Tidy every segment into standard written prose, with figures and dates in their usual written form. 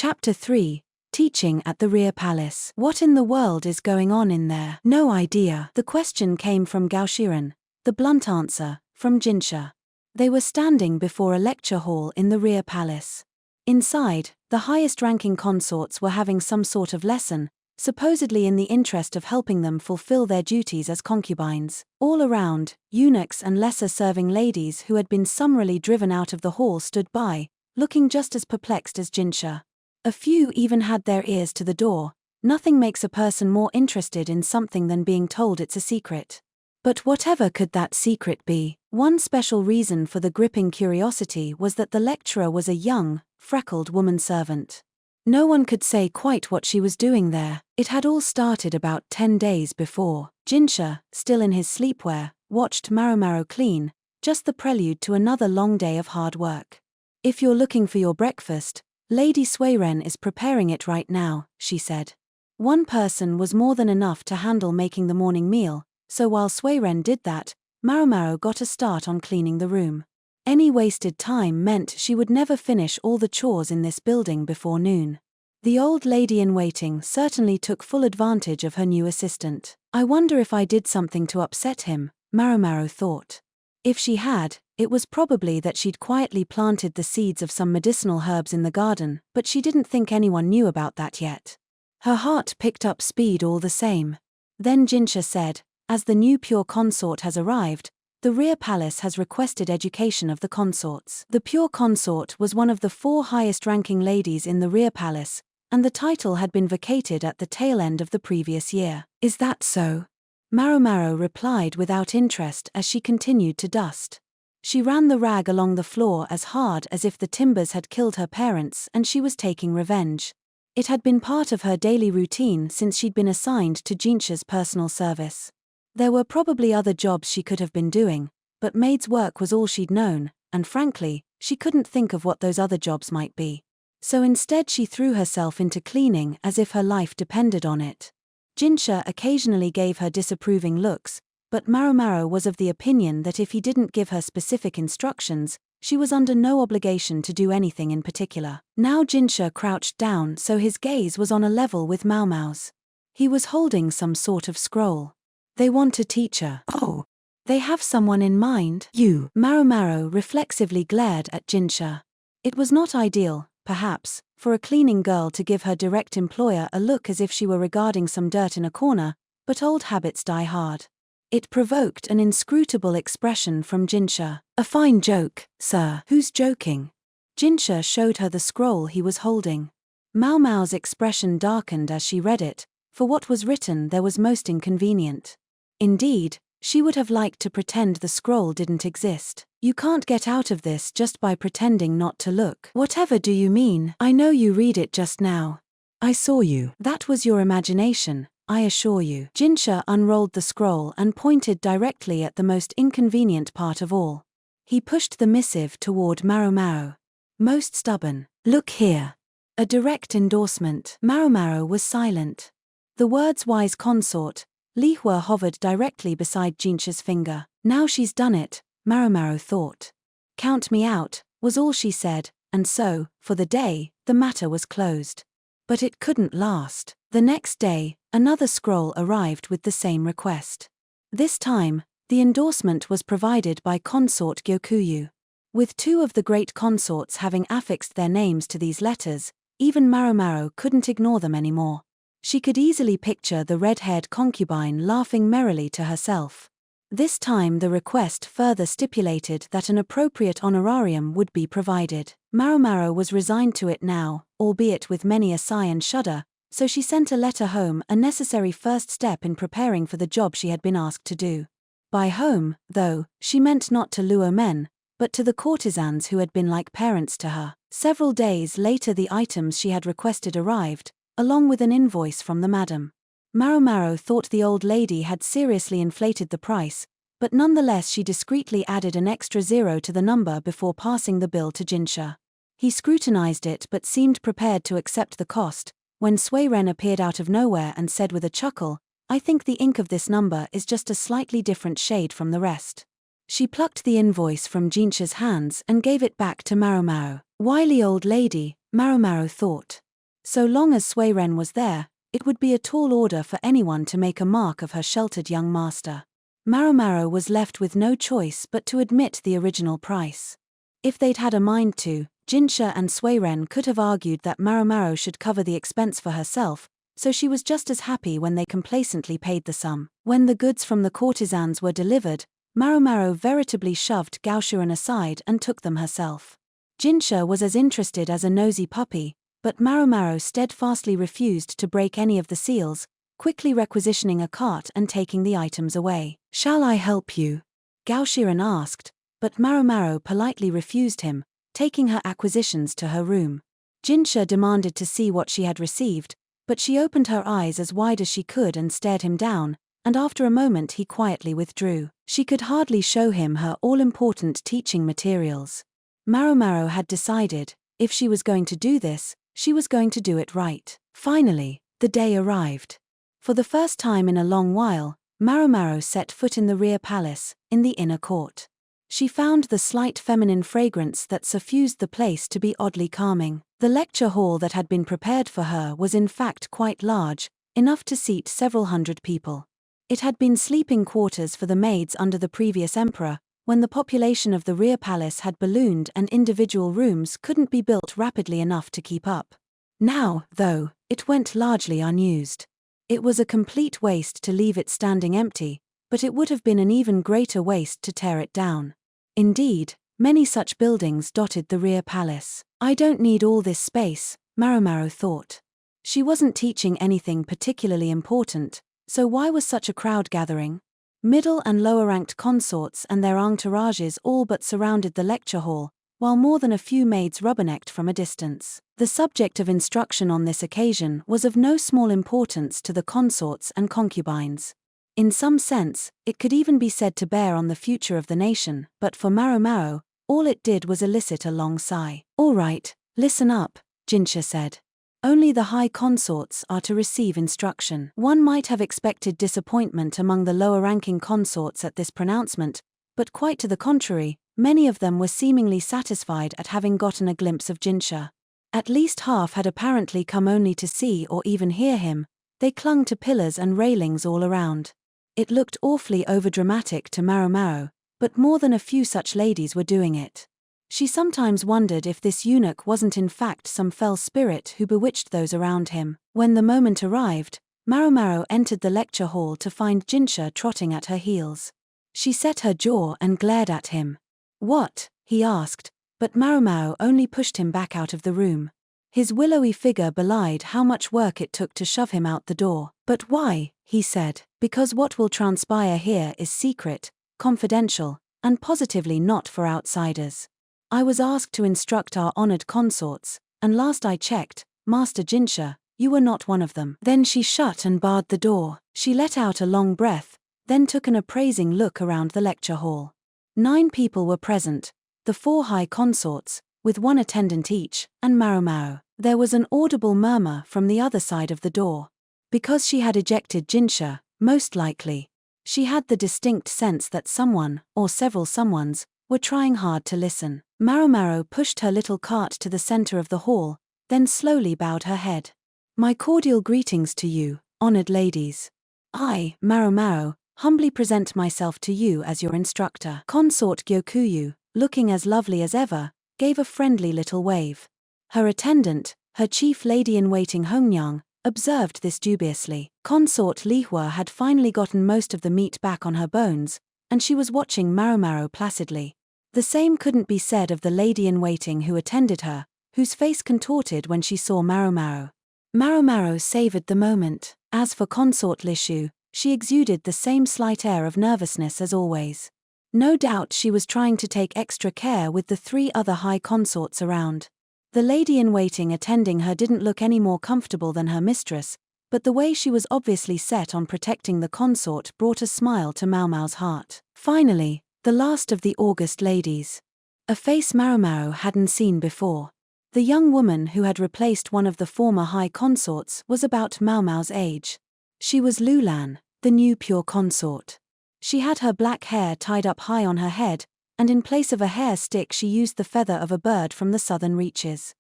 Chapter 3. Teaching at the Rear Palace. What in the world is going on in there? No idea. The question came from Gaoshiren. The blunt answer, from Jinshi. They were standing before a lecture hall in the rear palace. Inside, the highest-ranking consorts were having some sort of lesson, supposedly in the interest of helping them fulfill their duties as concubines. All around, eunuchs and lesser-serving ladies who had been summarily driven out of the hall stood by, looking just as perplexed as Jinshi. A few even had their ears to the door. Nothing makes a person more interested in something than being told it's a secret. But whatever could that secret be? One special reason for the gripping curiosity was that the lecturer was a young, freckled woman servant. No one could say quite what she was doing there. It had all started about 10 days before. Jinshi, still in his sleepwear, watched Maomao clean, just the prelude to another long day of hard work. If you're looking for your breakfast, Lady Suiren is preparing it right now, she said. One person was more than enough to handle making the morning meal, so while Suiren did that, Maomao got a start on cleaning the room. Any wasted time meant she would never finish all the chores in this building before noon. The old lady-in-waiting certainly took full advantage of her new assistant. I wonder if I did something to upset him, Maomao thought. If she had, it was probably that she'd quietly planted the seeds of some medicinal herbs in the garden, but she didn't think anyone knew about that yet. Her heart picked up speed all the same. Then Jinshi said, as the new pure consort has arrived, the rear palace has requested education of the consorts. The pure consort was one of the 4 highest-ranking ladies in the rear palace, and the title had been vacated at the tail end of the previous year. Is that so? Maomao replied without interest as she continued to dust. She ran the rag along the floor as hard as if the timbers had killed her parents and she was taking revenge. It had been part of her daily routine since she'd been assigned to Jinshi's personal service. There were probably other jobs she could have been doing, but maid's work was all she'd known, and frankly, she couldn't think of what those other jobs might be. So instead she threw herself into cleaning as if her life depended on it. Jinshi occasionally gave her disapproving looks, but Maomao was of the opinion that if he didn't give her specific instructions, she was under no obligation to do anything in particular. Now Jinshi crouched down so his gaze was on a level with Maomao's. He was holding some sort of scroll. They want a teacher. Oh. They have someone in mind. You. Maomao reflexively glared at Jinshi. It was not ideal, perhaps, for a cleaning girl to give her direct employer a look as if she were regarding some dirt in a corner, but old habits die hard. It provoked an inscrutable expression from Jinshi. A fine joke, sir. Who's joking? Jinshi showed her the scroll he was holding. Maomao's expression darkened as she read it, for what was written there was most inconvenient. Indeed, she would have liked to pretend the scroll didn't exist. You can't get out of this just by pretending not to look. Whatever do you mean? I know you read it just now. I saw you. That was your imagination, I assure you. Jinshi unrolled the scroll and pointed directly at the most inconvenient part of all. He pushed the missive toward Maomao. Most stubborn. Look here. A direct endorsement. Maomao was silent. The words wise consort, Li Hua hovered directly beside Jinshi's finger. Now she's done it, Maomao thought. Count me out, was all she said, and so, for the day, the matter was closed. But it couldn't last. The next day, another scroll arrived with the same request. This time, the endorsement was provided by consort Gyokuyu. With 2 of the great consorts having affixed their names to these letters, even Maomao couldn't ignore them anymore. She could easily picture the red-haired concubine laughing merrily to herself. This time the request further stipulated that an appropriate honorarium would be provided. Maomao was resigned to it now, albeit with many a sigh and shudder, so she sent a letter home, a necessary first step in preparing for the job she had been asked to do. By home, though, she meant not to Luo men, but to the courtesans who had been like parents to her. Several days later the items she had requested arrived, along with an invoice from the madam. Maomao thought the old lady had seriously inflated the price, but nonetheless she discreetly added an extra 0 to the number before passing the bill to Jinshi. He scrutinized it but seemed prepared to accept the cost, when Suiren appeared out of nowhere and said with a chuckle, I think the ink of this number is just a slightly different shade from the rest. She plucked the invoice from Jinshi's hands and gave it back to Maomao. Wily old lady, Maomao thought. So long as Ren was there, it would be a tall order for anyone to make a mark of her sheltered young master. Maomao was left with no choice but to admit the original price. If they'd had a mind to, Jinshi and Ren could have argued that Maomao should cover the expense for herself, so she was just as happy when they complacently paid the sum. When the goods from the courtesans were delivered, Maomao veritably shoved Gaoshuren aside and took them herself. Jinshi was as interested as a nosy puppy, but Maomao steadfastly refused to break any of the seals, quickly requisitioning a cart and taking the items away. "Shall I help you?" Gaoshuren asked, but Maomao politely refused him, taking her acquisitions to her room. Jinshi demanded to see what she had received, but she opened her eyes as wide as she could and stared him down, and after a moment he quietly withdrew. She could hardly show him her all-important teaching materials. Maomao had decided, if she was going to do this, she was going to do it right. Finally, the day arrived. For the first time in a long while, Maomao set foot in the rear palace, in the inner court. She found the slight feminine fragrance that suffused the place to be oddly calming. The lecture hall that had been prepared for her was in fact quite large, enough to seat several hundred people. It had been sleeping quarters for the maids under the previous emperor, when the population of the rear palace had ballooned and individual rooms couldn't be built rapidly enough to keep up. Now, though, it went largely unused. It was a complete waste to leave it standing empty, but it would have been an even greater waste to tear it down. Indeed, many such buildings dotted the rear palace. "I don't need all this space," Maomao thought. She wasn't teaching anything particularly important, so why was such a crowd gathering? Middle and lower-ranked consorts and their entourages all but surrounded the lecture hall, while more than a few maids rubbernecked from a distance. The subject of instruction on this occasion was of no small importance to the consorts and concubines. In some sense, it could even be said to bear on the future of the nation, but for Maomao, all it did was elicit a long sigh. "All right, listen up," Jinshi said. "Only the high consorts are to receive instruction." One might have expected disappointment among the lower-ranking consorts at this pronouncement, but quite to the contrary, many of them were seemingly satisfied at having gotten a glimpse of Jinshi. At least half had apparently come only to see or even hear him. They clung to pillars and railings all around. It looked awfully overdramatic to Maomao, but more than a few such ladies were doing it. She sometimes wondered if this eunuch wasn't in fact some fell spirit who bewitched those around him. When the moment arrived, Maomao entered the lecture hall to find Jinshi trotting at her heels. She set her jaw and glared at him. "What?" he asked, but Maomao only pushed him back out of the room. His willowy figure belied how much work it took to shove him out the door. "But why?" he said. "Because what will transpire here is secret, confidential, and positively not for outsiders. I was asked to instruct our honored consorts, and last I checked, Master Jinshi, you were not one of them." Then she shut and barred the door. She let out a long breath, then took an appraising look around the lecture hall. 9 people were present, the 4 high consorts, with 1 attendant each, and Maomao. There was an audible murmur from the other side of the door. Because she had ejected Jinshi, most likely. She had the distinct sense that someone, or several someones, were trying hard to listen. Maomao pushed her little cart to the center of the hall, then slowly bowed her head. "My cordial greetings to you, honored ladies. I, Maomao, humbly present myself to you as your instructor." Consort Gyokuyu, looking as lovely as ever, gave a friendly little wave. Her attendant, her chief lady-in-waiting hougong, observed this dubiously. Consort Lihua had finally gotten most of the meat back on her bones, and she was watching Maomao placidly. The same couldn't be said of the lady-in-waiting who attended her, whose face contorted when she saw Maomao. Maomao savored the moment. As for Consort Lishu, she exuded the same slight air of nervousness as always. No doubt she was trying to take extra care with the 3 other high consorts around. The lady-in-waiting attending her didn't look any more comfortable than her mistress, but the way she was obviously set on protecting the consort brought a smile to Maomao's heart. Finally, the last of the august ladies. A face Maomao hadn't seen before. The young woman who had replaced one of the former high consorts was about Maomao's age. She was Lulan, the new pure consort. She had her black hair tied up high on her head, and in place of a hair stick she used the feather of a bird from the southern reaches.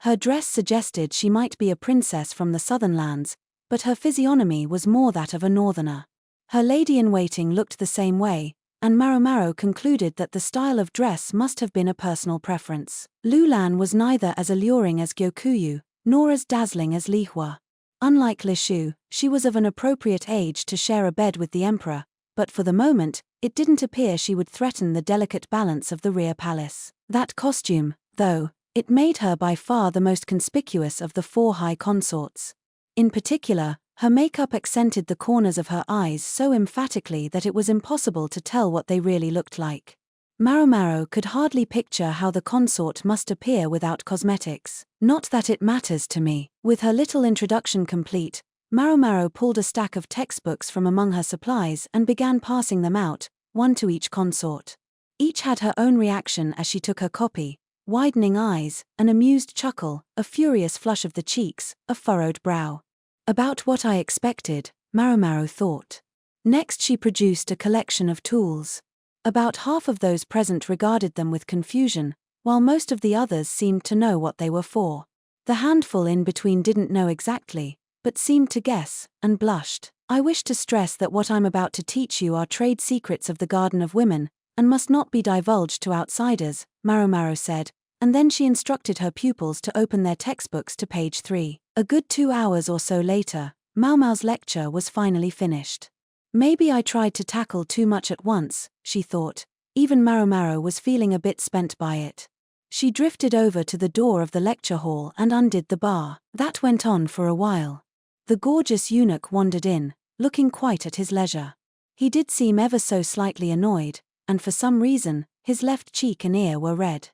Her dress suggested she might be a princess from the southern lands, but her physiognomy was more that of a northerner. Her lady-in-waiting looked the same way, and Maomao concluded that the style of dress must have been a personal preference. Lulan was neither as alluring as Gyokuyu, nor as dazzling as Lihua. Unlike Lishu, she was of an appropriate age to share a bed with the emperor, but for the moment, it didn't appear she would threaten the delicate balance of the rear palace. That costume, though, it made her by far the most conspicuous of the 4 high consorts. In particular, her makeup accented the corners of her eyes so emphatically that it was impossible to tell what they really looked like. Maomao could hardly picture how the consort must appear without cosmetics. Not that it matters to me. With her little introduction complete, Maomao pulled a stack of textbooks from among her supplies and began passing them out, one to each consort. Each had her own reaction as she took her copy: widening eyes, an amused chuckle, a furious flush of the cheeks, a furrowed brow. About what I expected, Maomao thought. Next she produced a collection of tools. About half of those present regarded them with confusion, while most of the others seemed to know what they were for. The handful in between didn't know exactly, but seemed to guess, and blushed. I wish to stress that what I'm about to teach you are trade secrets of the Garden of Women, and must not be divulged to outsiders, Maomao said, and then she instructed her pupils to open their textbooks to page 3. A good 2 hours or so later, Maomao's lecture was finally finished. Maybe I tried to tackle too much at once, she thought. Even Maomao was feeling a bit spent by it. She drifted over to the door of the lecture hall and undid the bar. That went on for a while. The gorgeous eunuch wandered in, looking quite at his leisure. He did seem ever so slightly annoyed, and for some reason, his left cheek and ear were red.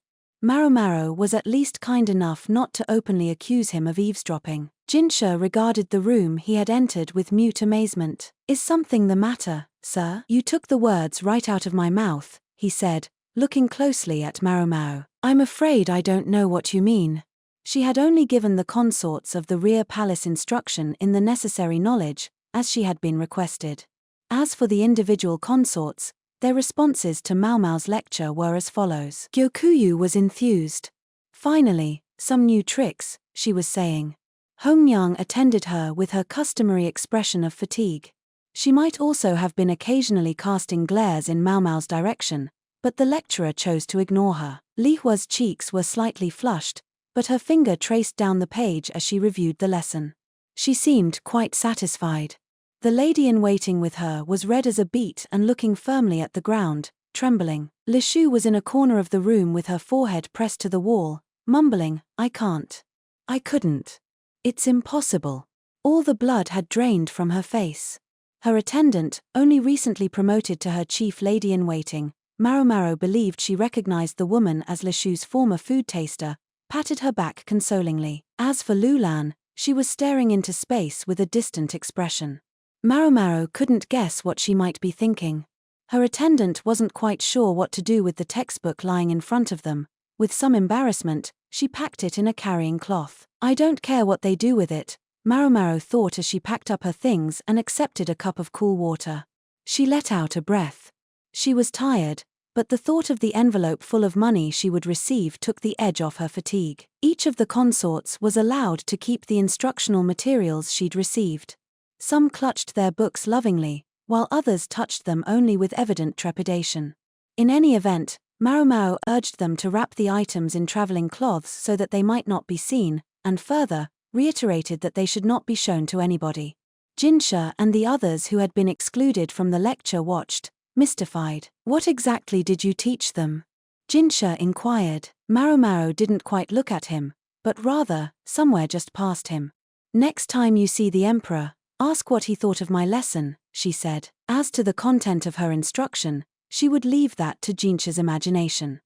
Maomao was at least kind enough not to openly accuse him of eavesdropping. Jinshi regarded the room he had entered with mute amazement. "Is something the matter, sir?" "You took the words right out of my mouth," he said, looking closely at Maomao. "I'm afraid I don't know what you mean." She had only given the consorts of the rear palace instruction in the necessary knowledge, as she had been requested. As for the individual consorts, their responses to Maomao's lecture were as follows. Gyokuyu was enthused. "Finally, some new tricks," she was saying. Hougong attended her with her customary expression of fatigue. She might also have been occasionally casting glares in Maomao's direction, but the lecturer chose to ignore her. Lihua's cheeks were slightly flushed, but her finger traced down the page as she reviewed the lesson. She seemed quite satisfied. The lady-in-waiting with her was red as a beet and looking firmly at the ground, trembling. Lishu was in a corner of the room with her forehead pressed to the wall, mumbling, "I can't. I couldn't. It's impossible." All the blood had drained from her face. Her attendant, only recently promoted to her chief lady-in-waiting, Maomao believed she recognized the woman as Lishu's former food taster, patted her back consolingly. As for Lulan, she was staring into space with a distant expression. Maomao couldn't guess what she might be thinking. Her attendant wasn't quite sure what to do with the textbook lying in front of them. With some embarrassment, she packed it in a carrying cloth. "I don't care what they do with it," Maomao thought as she packed up her things and accepted a cup of cool water. She let out a breath. She was tired, but the thought of the envelope full of money she would receive took the edge off her fatigue. Each of the consorts was allowed to keep the instructional materials she'd received. Some clutched their books lovingly, while others touched them only with evident trepidation. In any event, Maomao urged them to wrap the items in traveling cloths so that they might not be seen, and further, reiterated that they should not be shown to anybody. Jinshi and the others who had been excluded from the lecture watched, mystified. "What exactly did you teach them?" Jinshi inquired. Maomao didn't quite look at him, but rather, somewhere just past him. "Next time you see the emperor, ask what he thought of my lesson," she said. As to the content of her instruction, she would leave that to Jinshi's imagination.